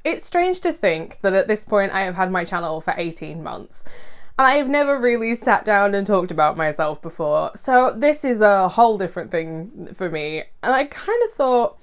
It's strange to think that at this point I have had my channel for 18 months. And I have never really sat down and talked about myself before, so this is a whole different thing for me. And I kind of thought,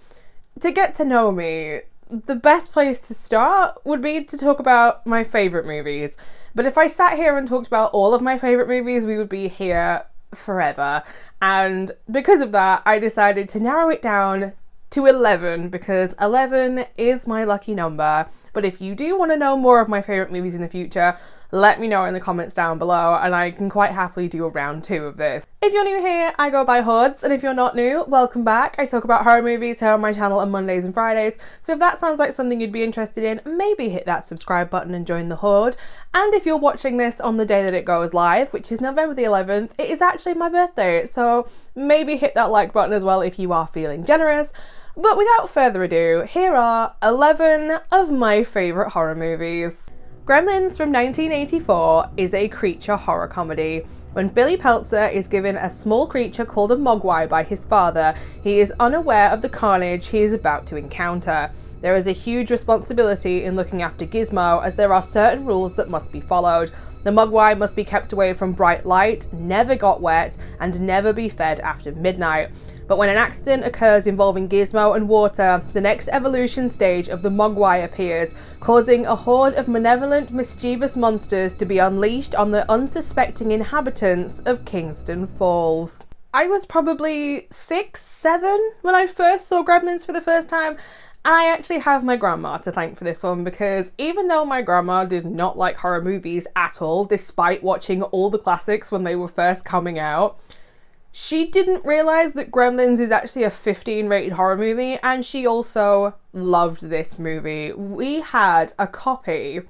to get to know me, the best place to start would be to talk about my favourite movies. But if I sat here and talked about all of my favourite movies, we would be here forever. And because of that, I decided to narrow it down to 11, because 11 is my lucky number. But if you do want to know more of my favourite movies in the future, let me know in the comments down below, and I can quite happily do a round 2 of this. If you're new here, I go by Hordes, and if you're not new, welcome back. I talk about horror movies here on my channel on Mondays and Fridays, so if that sounds like something you'd be interested in, maybe hit that subscribe button and join the Horde. And if you're watching this on the day that it goes live, which is November the 11th, it is actually my birthday, so maybe hit that like button as well if you are feeling generous. But without further ado, here are 11 of my favourite horror movies. Gremlins from 1984 is a creature horror comedy. When Billy Peltzer is given a small creature called a mogwai by his father, he is unaware of the carnage he is about to encounter. There is a huge responsibility in looking after Gizmo, as there are certain rules that must be followed. The mogwai must be kept away from bright light, never got wet, and never be fed after midnight. But when an accident occurs involving Gizmo and water, the next evolution stage of the mogwai appears, causing a horde of malevolent, mischievous monsters to be unleashed on the unsuspecting inhabitants of Kingston Falls. I was probably 6, 7 when I first saw Gremlins for the first time. And I actually have my grandma to thank for this one, because even though my grandma did not like horror movies at all, despite watching all the classics when they were first coming out, she didn't realise that Gremlins is actually a 15 rated horror movie, and she also loved this movie. We had a copy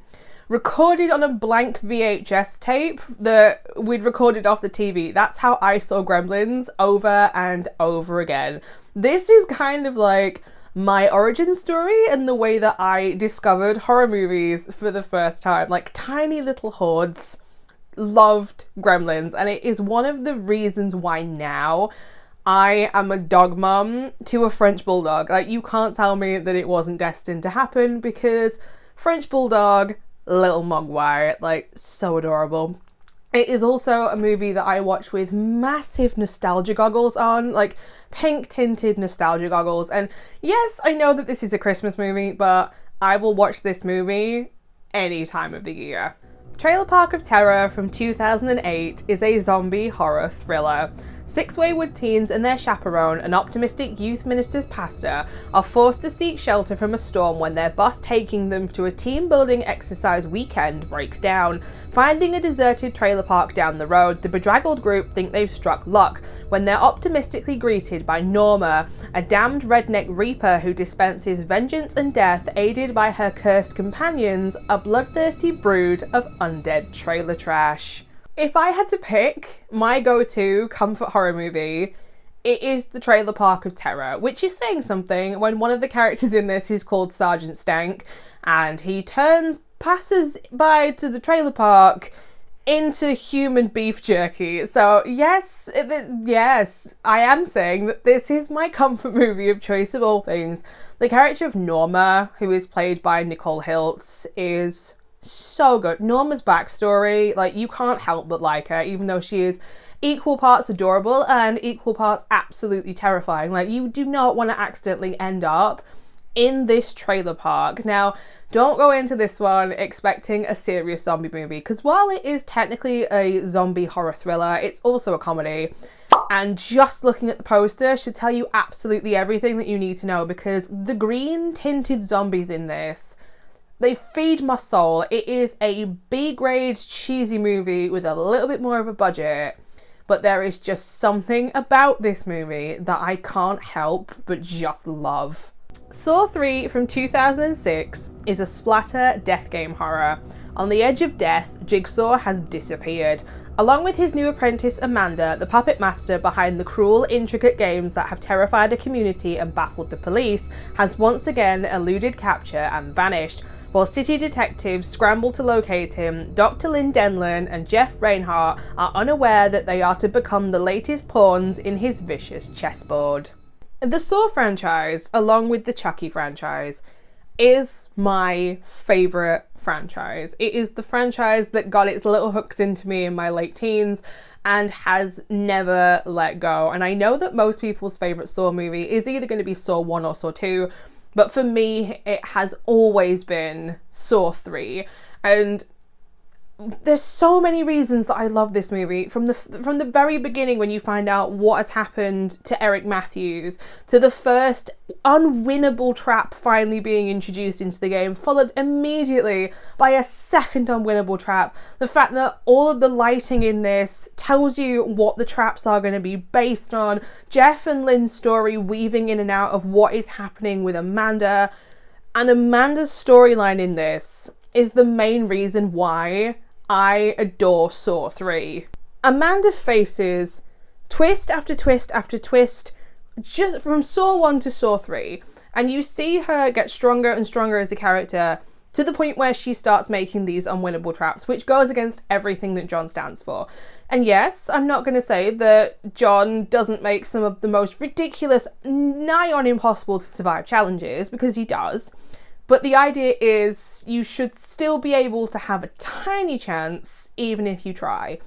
recorded on a blank VHS tape that we'd recorded off the TV. That's how I saw Gremlins over and over again. This is kind of like my origin story and the way that I discovered horror movies for the first time. Like, tiny little Hordes loved Gremlins, and it is one of the reasons why now I am a dog mum to a French bulldog. Like, you can't tell me that it wasn't destined to happen, because French bulldog, little mogwai, like, so adorable. It is also a movie that I watch with massive nostalgia goggles on, like pink tinted nostalgia goggles. And yes, I know that this is a Christmas movie, but I will watch this movie any time of the year. Trailer Park of Terror from 2008 is a zombie horror thriller. 6 wayward teens and their chaperone, an optimistic youth minister's pastor, are forced to seek shelter from a storm when their bus taking them to a team-building exercise weekend breaks down. Finding a deserted trailer park down the road, the bedraggled group think they've struck luck when they're optimistically greeted by Norma, a damned redneck reaper who dispenses vengeance and death, aided by her cursed companions, a bloodthirsty brood of undead trailer trash. If I had to pick my go-to comfort horror movie, it is the Trailer Park of Terror, which is saying something when one of the characters in this is called Sergeant Stank, and he turns passers-by to the trailer park into human beef jerky. So yes, I am saying that this is my comfort movie of choice of all things. The character of Norma, who is played by Nicole Hiltz, is so good. Norma's backstory, like, you can't help but like her, even though she is equal parts adorable and equal parts absolutely terrifying. Like, you do not want to accidentally end up in this trailer park. Now, don't go into this one expecting a serious zombie movie, because while it is technically a zombie horror thriller, it's also a comedy. And just looking at the poster should tell you absolutely everything that you need to know, because the green tinted zombies in this, they feed my soul. It is a B-grade cheesy movie with a little bit more of a budget, but there is just something about this movie that I can't help but just love. Saw 3 from 2006 is a splatter death game horror. On the edge of death, Jigsaw has disappeared. Along with his new apprentice Amanda, the puppet master behind the cruel, intricate games that have terrified a community and baffled the police, has once again eluded capture and vanished. While city detectives scramble to locate him, Dr. Lynn Denlin and Jeff Reinhardt are unaware that they are to become the latest pawns in his vicious chessboard. The Saw franchise, along with the Chucky franchise, is my favourite franchise. It is the franchise that got its little hooks into me in my late teens and has never let go. And I know that most people's favourite Saw movie is either going to be Saw 1 or Saw 2, but for me, it has always been Saw 3. And there's so many reasons that I love this movie. From the very beginning, when you find out what has happened to Eric Matthews, to the first unwinnable trap finally being introduced into the game, followed immediately by a second unwinnable trap. The fact that all of the lighting in this tells you what the traps are going to be based on. Jeff and Lynn's story weaving in and out of what is happening with Amanda. And Amanda's storyline in this is the main reason why I adore Saw 3. Amanda faces twist after twist after twist just from Saw 1 to Saw 3, and you see her get stronger and stronger as a character to the point where she starts making these unwinnable traps, which goes against everything that John stands for. And yes, I'm not going to say that John doesn't make some of the most ridiculous, nigh on impossible to survive challenges, because he does. But the idea is you should still be able to have a tiny chance, even if you try.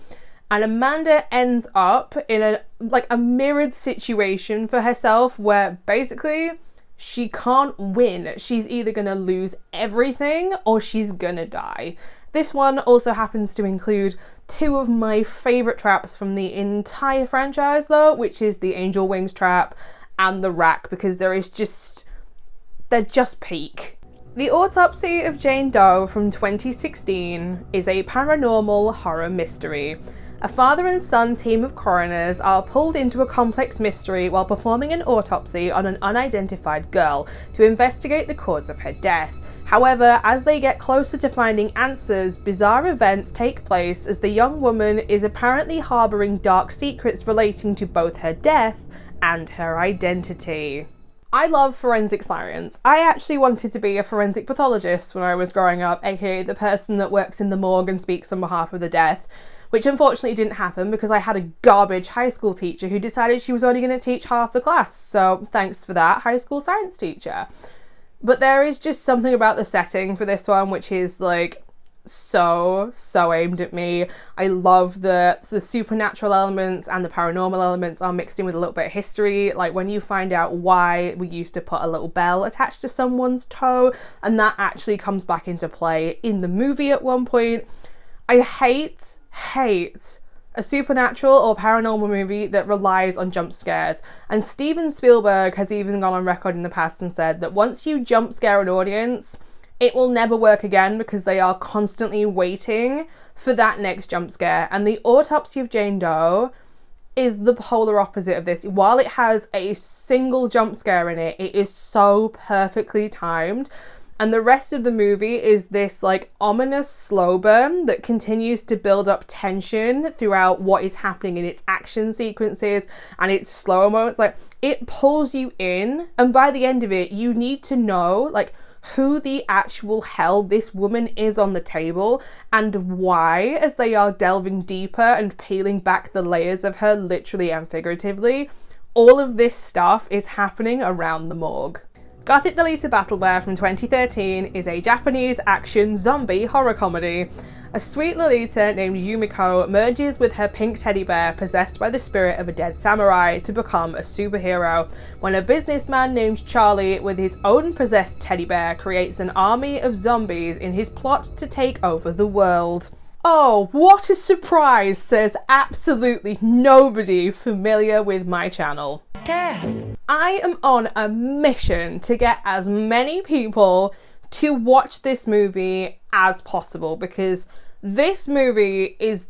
And Amanda ends up in a mirrored situation for herself where basically she can't win. She's either going to lose everything or she's going to die. This one also happens to include two of my favourite traps from the entire franchise though, which is the Angel Wings trap and the rack, because they're just peak. The Autopsy of Jane Doe from 2016 is a paranormal horror mystery. A father and son team of coroners are pulled into a complex mystery while performing an autopsy on an unidentified girl to investigate the cause of her death. However, as they get closer to finding answers, bizarre events take place as the young woman is apparently harbouring dark secrets relating to both her death and her identity. I love forensic science. I actually wanted to be a forensic pathologist when I was growing up, aka the person that works in the morgue and speaks on behalf of the dead, which unfortunately didn't happen because I had a garbage high school teacher who decided she was only going to teach half the class, so thanks for that, high school science teacher. But there is just something about the setting for this one which is like so aimed at me. I love the supernatural elements and the paranormal elements are mixed in with a little bit of history, like when you find out why we used to put a little bell attached to someone's toe, and that actually comes back into play in the movie at one point. I hate a supernatural or paranormal movie that relies on jump scares, and Steven Spielberg has even gone on record in the past and said that once you jump scare an audience, it will never work again because they are constantly waiting for that next jump scare. And the Autopsy of Jane Doe is the polar opposite of this. While it has a single jump scare in it, it is so perfectly timed. And the rest of the movie is this like ominous slow burn that continues to build up tension throughout what is happening in its action sequences and its slow moments. Like, it pulls you in, and by the end of it, you need to know like who the actual hell this woman is on the table and why, as they are delving deeper and peeling back the layers of her literally and figuratively. All of this stuff is happening around the morgue. Gothic: The Lita Battle Bear from 2013 is a Japanese action zombie horror comedy. A sweet Lolita named Yumiko merges with her pink teddy bear possessed by the spirit of a dead samurai to become a superhero, when a businessman named Charlie with his own possessed teddy bear creates an army of zombies in his plot to take over the world. Oh, what a surprise, says absolutely nobody familiar with my channel. Yes. I am on a mission to get as many people to watch this movie as possible, because this movie is,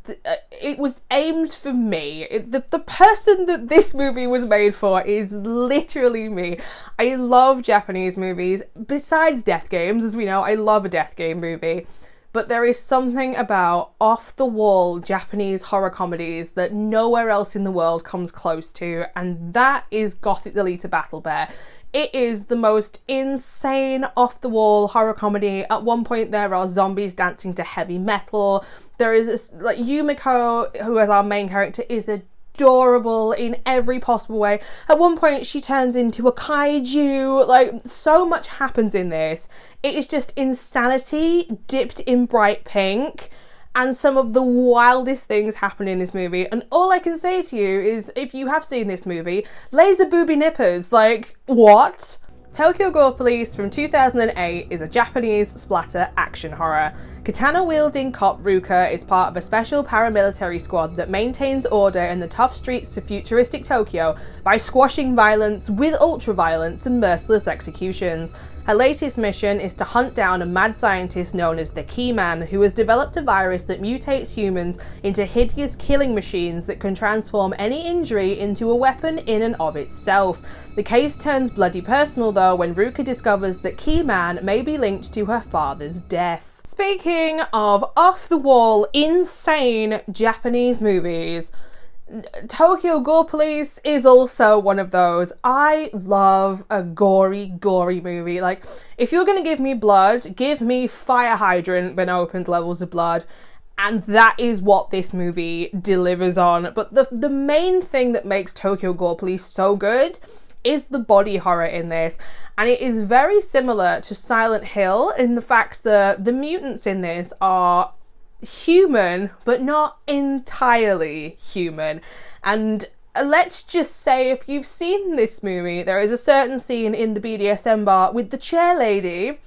it was aimed for me. The person that this movie was made for is literally me. I love Japanese movies. Besides death games, as we know, I love a death game movie. But there is something about off-the-wall Japanese horror comedies that nowhere else in the world comes close to, and that is Gothic: The Lita Battle Bear. It is the most insane off-the-wall horror comedy. At one point there are zombies dancing to heavy metal. There is this, like, Yumiko, who is our main character, is a adorable in every possible way. At one point she turns into a kaiju. Like, so much happens in this. It is just insanity dipped in bright pink, and some of the wildest things happen in this movie. And all I can say to you is, if you have seen this movie, laser booby nippers, like, what? Tokyo Gore Police from 2008 is a Japanese splatter action horror. Katana-wielding cop Ruka is part of a special paramilitary squad that maintains order in the tough streets of futuristic Tokyo by squashing violence with ultra-violence and merciless executions. Her latest mission is to hunt down a mad scientist known as the Key Man, who has developed a virus that mutates humans into hideous killing machines that can transform any injury into a weapon in and of itself. The case turns bloody personal though when Ruka discovers that Key Man may be linked to her father's death. Speaking of off-the-wall, insane Japanese movies, Tokyo Gore Police is also one of those. I love a gory movie. Like, if you're gonna give me blood, give me fire hydrant been opened levels of blood, and that is what this movie delivers on. But the main thing that makes Tokyo Gore Police so good is the body horror in this. And it is very similar to Silent Hill in the fact that the mutants in this are human, but not entirely human. And let's just say, if you've seen this movie, there is a certain scene in the BDSM bar with the chair lady,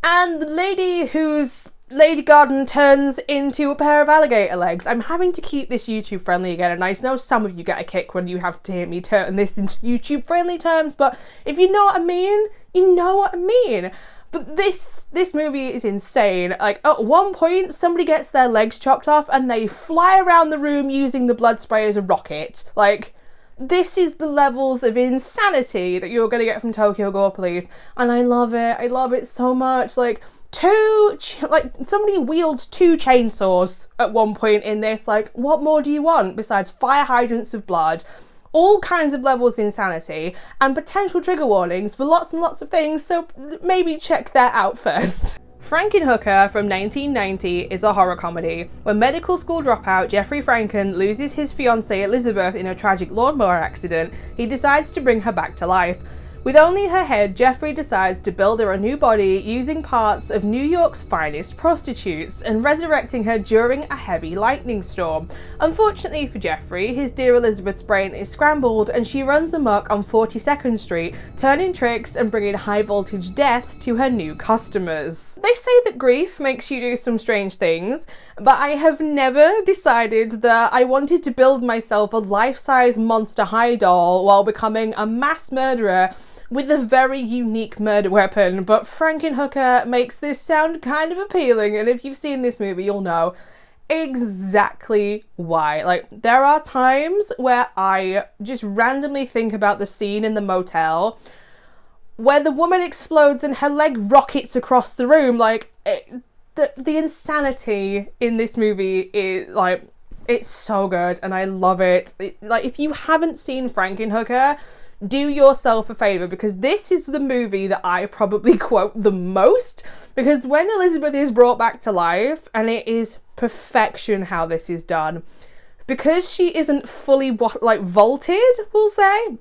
and the lady whose Lady Garden turns into a pair of alligator legs. I'm having to keep this YouTube friendly again, and I know some of you get a kick when you have to hear me turn this into YouTube friendly terms, but if you know what I mean, you know what I mean. But this movie is insane. Like, at one point, somebody gets their legs chopped off and they fly around the room using the blood spray as a rocket. Like, this is the levels of insanity that you're going to get from Tokyo Gore Police, and I love it. I love it so much. Like, somebody wields 2 chainsaws at one point in this. Like, what more do you want besides fire hydrants of blood, all kinds of levels of insanity, and potential trigger warnings for lots and lots of things, so maybe check that out first. Frankenhooker from 1990 is a horror comedy. When medical school dropout Jeffrey Franken loses his fiancée Elizabeth in a tragic lawnmower accident, he decides to bring her back to life. With only her head, Jeffrey decides to build her a new body using parts of New York's finest prostitutes and resurrecting her during a heavy lightning storm. Unfortunately for Jeffrey, his dear Elizabeth's brain is scrambled and she runs amok on 42nd Street, turning tricks and bringing high voltage death to her new customers. They say that grief makes you do some strange things, but I have never decided that I wanted to build myself a life-size Monster High doll while becoming a mass murderer with a very unique murder weapon. But Frankenhooker makes this sound kind of appealing, and if you've seen this movie, you'll know exactly why. Like, there are times where I just randomly think about the scene in the motel where the woman explodes and her leg rockets across the room. Like, the insanity in this movie is, like, it's so good, and I love it. Like, if you haven't seen Frankenhooker, do yourself a favour, because this is the movie that I probably quote the most, because when Elizabeth is brought back to life, and it is perfection how this is done, because she isn't fully vaulted, we'll say,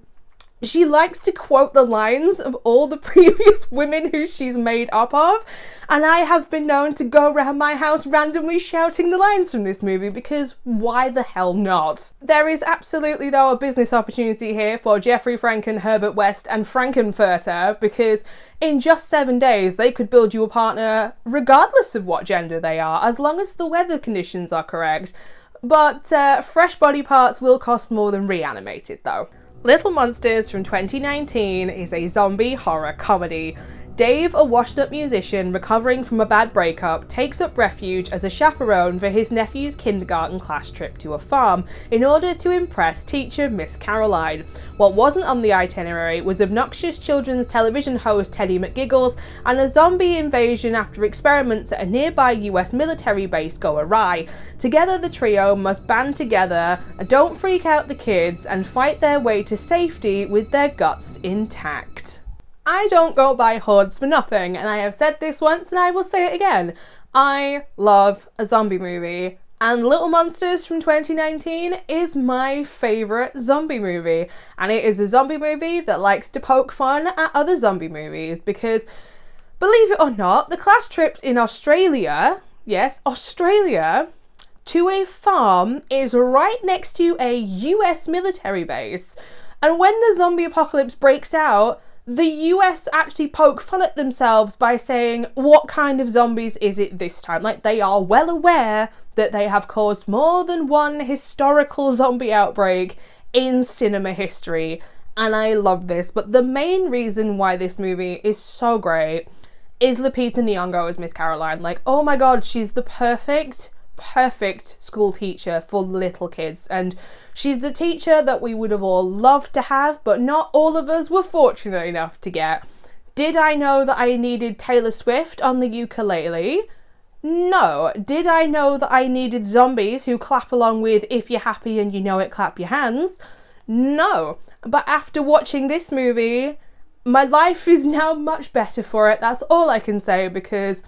she likes to quote the lines of all the previous women who she's made up of, and I have been known to go around my house randomly shouting the lines from this movie, because why the hell not? There is absolutely, though, a business opportunity here for Jeffrey Franken, Herbert West and Frankenfurter, because in just 7 days they could build you a partner regardless of what gender they are, as long as the weather conditions are correct. But fresh body parts will cost more than reanimated, though. Little Monsters from 2019 is a zombie horror comedy. Dave, a washed-up musician recovering from a bad breakup, takes up refuge as a chaperone for his nephew's kindergarten class trip to a farm in order to impress teacher Miss Caroline. What wasn't on the itinerary was obnoxious children's television host Teddy McGiggles and a zombie invasion after experiments at a nearby US military base go awry. Together, the trio must band together, don't freak out the kids, and fight their way to safety with their guts intact. I don't go by Hordes for nothing, and I have said this once and I will say it again. I love a zombie movie. And Little Monsters from 2019 is my favourite zombie movie. And it is a zombie movie that likes to poke fun at other zombie movies because, believe it or not, the class trip in Australia, yes, Australia, to a farm is right next to a US military base. And when the zombie apocalypse breaks out, the US actually poke fun at themselves by saying, what kind of zombies is it this time? Like, they are well aware that they have caused more than one historical zombie outbreak in cinema history. And I love this. But the main reason why this movie is so great is Lupita Nyong'o as Miss Caroline. Like, oh my god, she's the perfect school teacher for little kids, and she's the teacher that we would have all loved to have, but not all of us were fortunate enough to get. Did I know that I needed Taylor Swift on the ukulele? No. Did I know that I needed zombies who clap along with "If you're happy and you know it, clap your hands"? No. But after watching this movie, my life is now much better for it. That's all I can say, because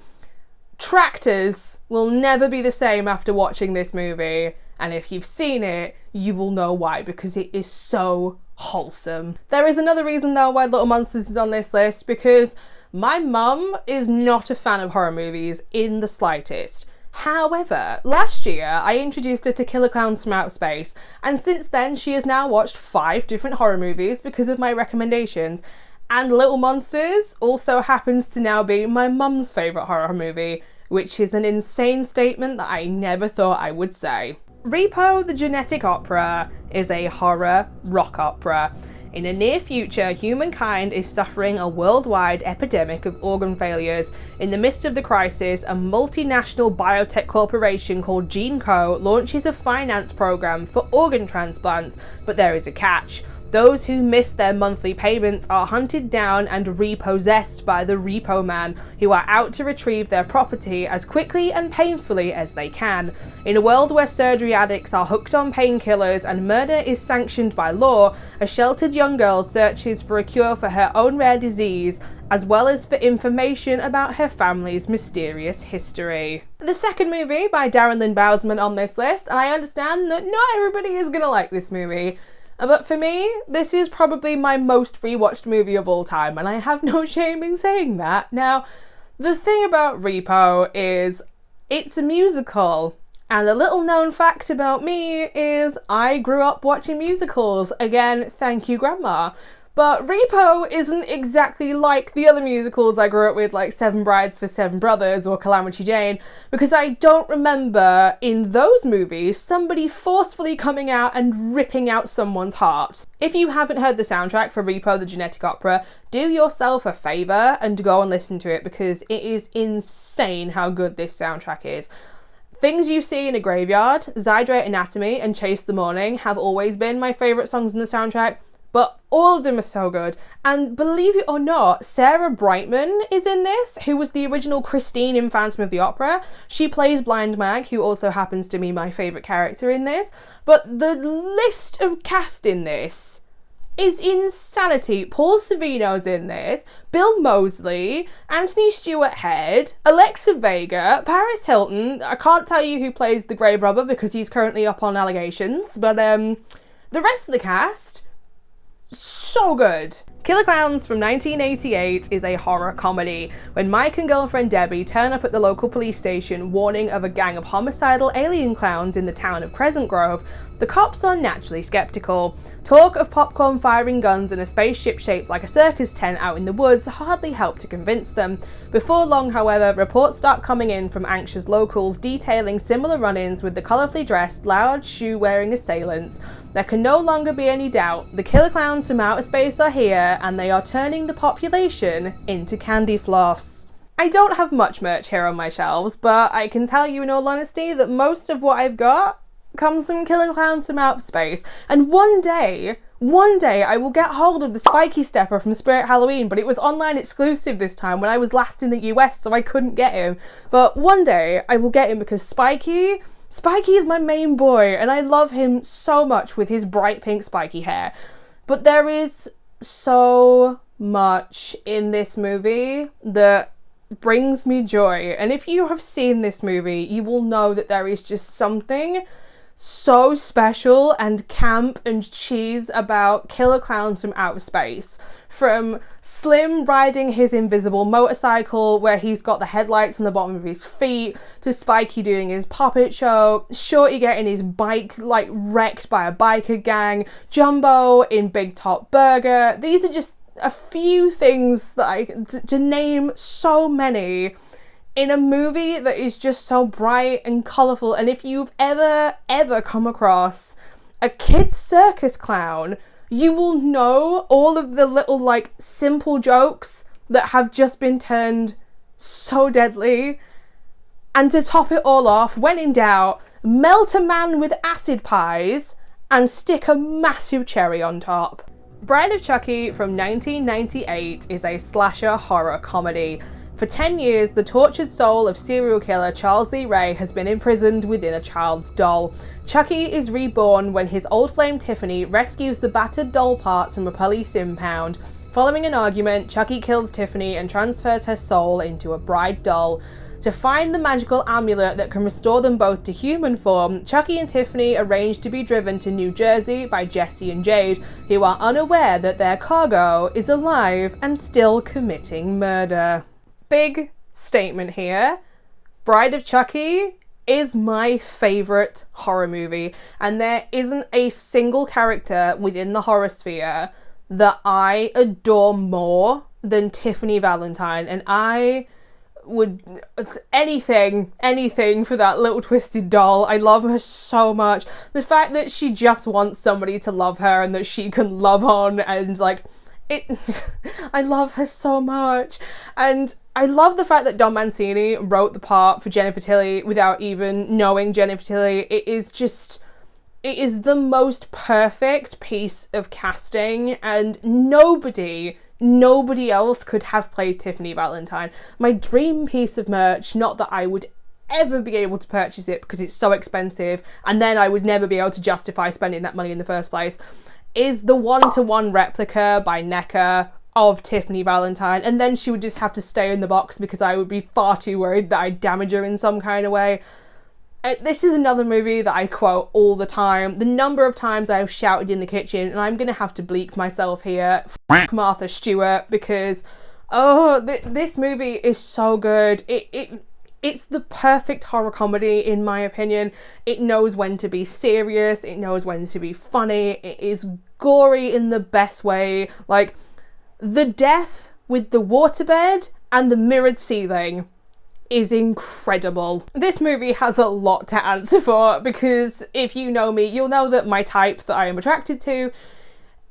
tractors will never be the same after watching this movie, and if you've seen it, you will know why, because it is so wholesome. There is another reason though why Little Monsters is on this list, because my mum is not a fan of horror movies in the slightest. However, last year I introduced her to Killer Clowns from Outer Space, and since then she has now watched 5 different horror movies because of my recommendations. And Little Monsters also happens to now be my mum's favourite horror movie, which is an insane statement that I never thought I would say. Repo the Genetic Opera is a horror rock opera. In the near future, humankind is suffering a worldwide epidemic of organ failures. In the midst of the crisis, a multinational biotech corporation called GeneCo launches a finance program for organ transplants, but there is a catch. Those who miss their monthly payments are hunted down and repossessed by the Repo Man, who are out to retrieve their property as quickly and painfully as they can. In a world where surgery addicts are hooked on painkillers and murder is sanctioned by law, a sheltered young girl searches for a cure for her own rare disease, as well as for information about her family's mysterious history. The second movie by Darren Lynn Bousman on this list, and I understand that not everybody is gonna like this movie, but for me, this is probably my most rewatched movie of all time, and I have no shame in saying that. Now, the thing about Repo is it's a musical, and a little known fact about me is I grew up watching musicals. Again, thank you, Grandma. But Repo isn't exactly like the other musicals I grew up with, like Seven Brides for Seven Brothers or Calamity Jane, because I don't remember in those movies somebody forcefully coming out and ripping out someone's heart. If you haven't heard the soundtrack for Repo the Genetic Opera, do yourself a favour and go and listen to it, because it is insane how good this soundtrack is. Things You See in a Graveyard, Zydrate Anatomy and Chase the Morning have always been my favourite songs in the soundtrack, but all of them are so good. And believe it or not, Sarah Brightman is in this, who was the original Christine in Phantom of the Opera. She plays Blind Mag, who also happens to be my favourite character in this. But the list of cast in this is insanity. Paul Savino's in this, Bill Moseley, Anthony Stewart Head, Alexa Vega, Paris Hilton. I can't tell you who plays the grave robber because he's currently up on allegations, but the rest of the cast, so good. Killer Clowns from 1988 is a horror comedy. When Mike and girlfriend Debbie turn up at the local police station warning of a gang of homicidal alien clowns in the town of Crescent Grove, the cops are naturally skeptical. Talk of popcorn firing guns and a spaceship shaped like a circus tent out in the woods hardly help to convince them. Before long, however, reports start coming in from anxious locals detailing similar run-ins with the colourfully dressed, loud, shoe-wearing assailants. There can no longer be any doubt. The killer clowns from outer space are here, and they are turning the population into candy floss. I don't have much merch here on my shelves, but I can tell you in all honesty that most of what I've got comes from Killer Clowns from Outer Space. And one day I will get hold of the Spiky Stepper from Spirit Halloween, but it was online exclusive this time when I was last in the US, so I couldn't get him. But one day I will get him, because Spiky is my main boy, and I love him so much with his bright pink spiky hair. But there is so much in this movie that brings me joy. And if you have seen this movie, you will know that there is just something so special and camp and cheese about killer clowns from outer space. From Slim riding his invisible motorcycle where he's got the headlights on the bottom of his feet, to Spikey doing his puppet show, Shorty getting his bike like wrecked by a biker gang, Jumbo in Big Top Burger. These are just a few things that to name so many in a movie that is just so bright and colourful. And if you've ever come across a kid's circus clown, you will know all of the little like simple jokes that have just been turned so deadly. And to top it all off, when in doubt, melt a man with acid pies and stick a massive cherry on top. Bride of Chucky from 1998 is a slasher horror comedy. For 10 years, the tortured soul of serial killer Charles Lee Ray has been imprisoned within a child's doll. Chucky is reborn when his old flame Tiffany rescues the battered doll parts from a police impound. Following an argument, Chucky kills Tiffany and transfers her soul into a bride doll. To find the magical amulet that can restore them both to human form, Chucky and Tiffany arrange to be driven to New Jersey by Jesse and Jade, who are unaware that their cargo is alive and still committing murder. Big statement here. Bride of Chucky is my favourite horror movie, and there isn't a single character within the horror sphere that I adore more than Tiffany Valentine, and I would anything for that little twisted doll. I love her so much. The fact that she just wants somebody to love her and that she can love on, and like it I love her so much. And I love the fact that Don Mancini wrote the part for Jennifer Tilly without even knowing Jennifer Tilly. It is the most perfect piece of casting, and nobody else could have played Tiffany Valentine. My dream piece of merch, not that I would ever be able to purchase it because it's so expensive, and then I would never be able to justify spending that money in the first place, is the 1-to-1 replica by NECA of Tiffany Valentine, and then she would just have to stay in the box because I would be far too worried that I'd damage her in some kind of way. This is another movie that I quote all the time. The number of times I've shouted in the kitchen, and I'm gonna have to bleep myself here, F*** Martha Stewart, because this movie is so good. It's the perfect horror comedy in my opinion. It knows when to be serious, it knows when to be funny, it is gory in the best way. Like, the death with the waterbed and the mirrored ceiling is incredible. This movie has a lot to answer for, because if you know me, you'll know that my type that I am attracted to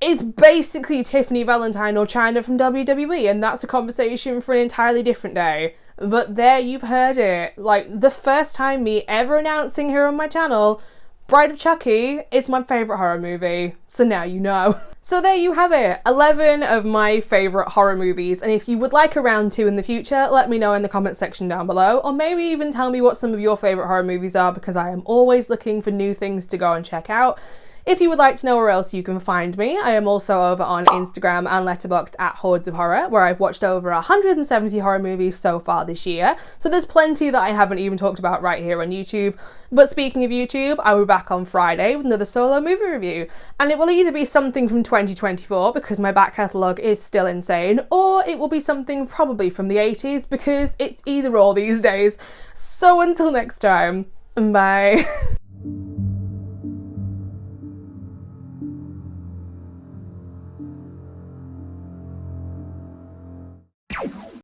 is basically Tiffany Valentine or China from WWE, and that's a conversation for an entirely different day. But there, you've heard it. Like, the first time me ever announcing her on my channel, Bride of Chucky is my favourite horror movie, so now you know. So there you have it, 11 of my favourite horror movies, and if you would like a round 2 in the future, let me know in the comments section down below, or maybe even tell me what some of your favourite horror movies are, because I am always looking for new things to go and check out. If you would like to know where else you can find me, I am also over on Instagram and Letterboxd at HordesOfHorror, where I've watched over 170 horror movies so far this year, so there's plenty that I haven't even talked about right here on YouTube. But speaking of YouTube, I will be back on Friday with another solo movie review, and it will either be something from 2024, because my back catalogue is still insane, or it will be something probably from the 80s, because it's either or these days. So until next time, bye.